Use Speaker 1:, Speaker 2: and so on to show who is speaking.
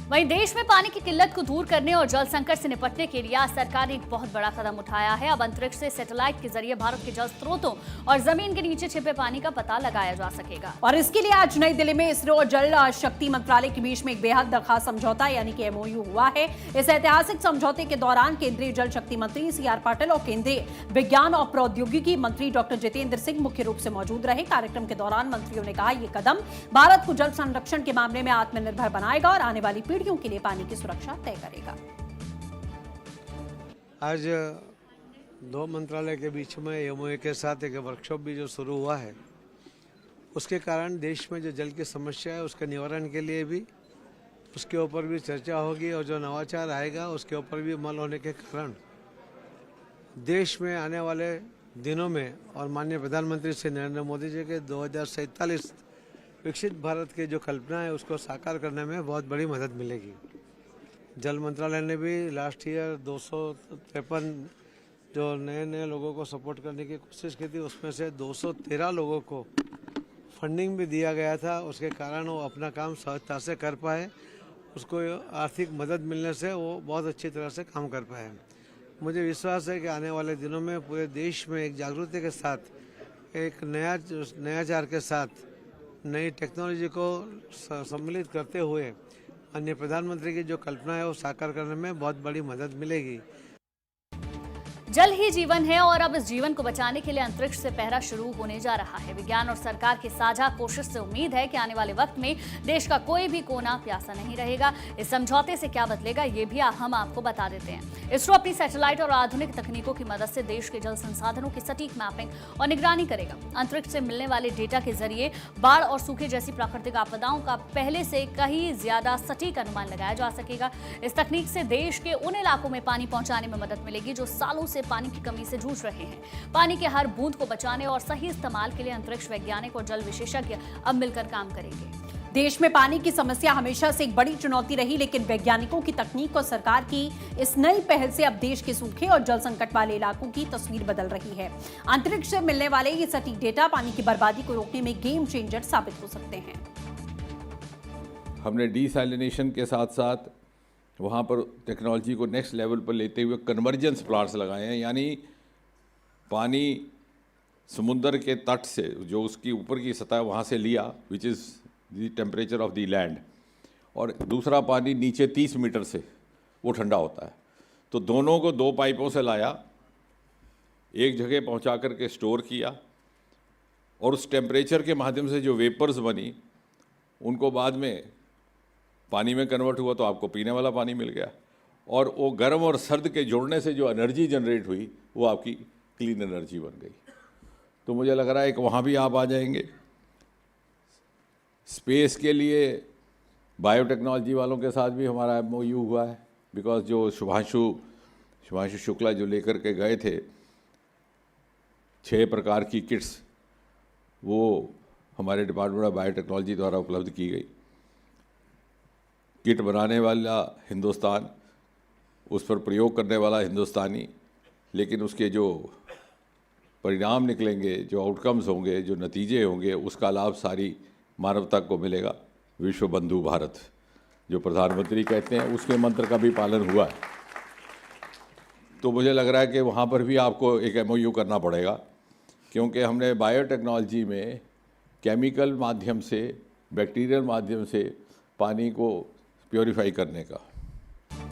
Speaker 1: वहीं देश में पानी की किल्लत को दूर करने और जल संकट से निपटने के लिए आज सरकार ने एक बहुत बड़ा कदम उठाया है। अब अंतरिक्ष से सैटेलाइट के जरिए भारत के जल स्रोतों और जमीन के नीचे छिपे पानी का पता लगाया जा सकेगा।
Speaker 2: और इसके लिए आज नई दिल्ली में इसरो और जल शक्ति मंत्रालय के बीच में एक बेहद खास समझौता यानी कि एमओयू हुआ है। इस ऐतिहासिक समझौते के दौरान केंद्रीय जल शक्ति मंत्री CR पाटिल और केंद्रीय विज्ञान और प्रौद्योगिकी मंत्री डॉक्टर जितेंद्र सिंह मुख्य रूप से मौजूद रहे। कार्यक्रम के दौरान मंत्रियों ने कहा, यह कदम भारत को जल संरक्षण के मामले में आत्मनिर्भर बनाएगा और आने वाली पीढ़ियों के लिए पानी की सुरक्षा तय करेगा।
Speaker 3: आज दो मंत्रालय के बीच में एमओयू के साथ एक वर्कशॉप भी जो शुरू हुआ है, उसके कारण देश में जो जल की समस्या है उसके निवारण के लिए भी उसके ऊपर भी चर्चा होगी और जो नवाचार आएगा उसके ऊपर भी अमल होने के कारण देश में आने वाले दिनों में और माननीय प्रधानमंत्री श्री नरेंद्र मोदी जी के 2047 विकसित भारत की जो कल्पना है उसको साकार करने में बहुत बड़ी मदद मिलेगी। जल मंत्रालय ने भी लास्ट ईयर 253 जो नए लोगों को सपोर्ट करने की कोशिश की थी, उसमें से 213 लोगों को फंडिंग भी दिया गया था। उसके कारण वो अपना काम सहजता से कर पाए, उसको आर्थिक मदद मिलने से वो बहुत अच्छी तरह से काम कर पाए। मुझे विश्वास है कि आने वाले दिनों में पूरे देश में एक जागृति के साथ, एक नयाचार के साथ, नई टेक्नोलॉजी को सम्मिलित करते हुए अन्य प्रधानमंत्री की जो कल्पना है वो साकार करने में बहुत बड़ी मदद मिलेगी।
Speaker 1: जल ही जीवन है और अब इस जीवन को बचाने के लिए अंतरिक्ष से पहरा शुरू होने जा रहा है। विज्ञान और सरकार की साझा कोशिश से उम्मीद है कि आने वाले वक्त में देश का कोई भी कोना प्यासा नहीं रहेगा। इस समझौते से क्या बदलेगा ये भी हम आपको बता देते हैं। इसरो अपनी सैटेलाइट और आधुनिक तकनीकों की मदद से देश के जल संसाधनों की सटीक मैपिंग और निगरानी करेगा। अंतरिक्ष से मिलने वाले डेटा के जरिए बाढ़ और सूखे जैसी प्राकृतिक आपदाओं का पहले से कहीं ज्यादा सटीक अनुमान लगाया जा सकेगा। इस तकनीक से देश के उन इलाकों में पानी पहुंचाने में मदद मिलेगी जो सालों से पानी की कमी से जूझ रहे हैं। पानी के हर बूंद को बचाने और सही इस्तेमाल के लिए अंतरिक्ष वैज्ञानिक और जल विशेषज्ञ अब मिलकर काम करेंगे।
Speaker 2: देश में पानी की समस्या हमेशा से एक बड़ी चुनौती रही, लेकिन वैज्ञानिकों की तकनीक और सरकार की इस नई पहल से अब देश के सूखे और जल संकट वाले इलाकों की तस्वीर बदल रही है। अंतरिक्ष से मिलने वाले ये सटीक डेटा पानी की बर्बादी को रोकने में गेम चेंजर साबित हो सकते हैं।
Speaker 4: हमने डिसैलिनेशन के साथ साथ वहाँ पर टेक्नोलॉजी को नेक्स्ट लेवल पर लेते हुए कन्वर्जेंस प्लांट्स लगाए हैं, यानी पानी समुद्र के तट से जो उसकी ऊपर की सतह वहाँ से लिया, which is the temperature of the land, और दूसरा पानी नीचे 30 मीटर से वो ठंडा होता है। तो दोनों को 2 पाइपों से लाया, एक जगह पहुँचा करके स्टोर किया और उस टेम्परेचर के माध्यम से जो वेपर्स बनी उनको बाद में पानी में कन्वर्ट हुआ तो आपको पीने वाला पानी मिल गया, और वो गर्म और सर्द के जोड़ने से जो एनर्जी जनरेट हुई वो आपकी क्लीन एनर्जी बन गई। तो मुझे लग रहा है कि वहाँ भी आप आ जाएंगे। स्पेस के लिए बायोटेक्नोलॉजी वालों के साथ भी हमारा एमओयू हुआ है, बिकॉज जो शुभांशु शुक्ला जो लेकर के गए थे 6 प्रकार की किट्स, वो हमारे डिपार्टमेंट ऑफ बायोटेक्नोलॉजी द्वारा उपलब्ध की गई। किट बनाने वाला हिंदुस्तान, उस पर प्रयोग करने वाला हिंदुस्तानी, लेकिन उसके जो परिणाम निकलेंगे, जो आउटकम्स होंगे, जो नतीजे होंगे, उसका लाभ सारी मानवता को मिलेगा। विश्व बंधु भारत जो प्रधानमंत्री कहते हैं, उसके मंत्र का भी पालन हुआ है। तो मुझे लग रहा है कि वहाँ पर भी आपको एक एमओयू करना पड़ेगा, क्योंकि हमने बायोटेक्नोलॉजी में केमिकल माध्यम से, बैक्टीरियल माध्यम से पानी को प्योरीफाई करने का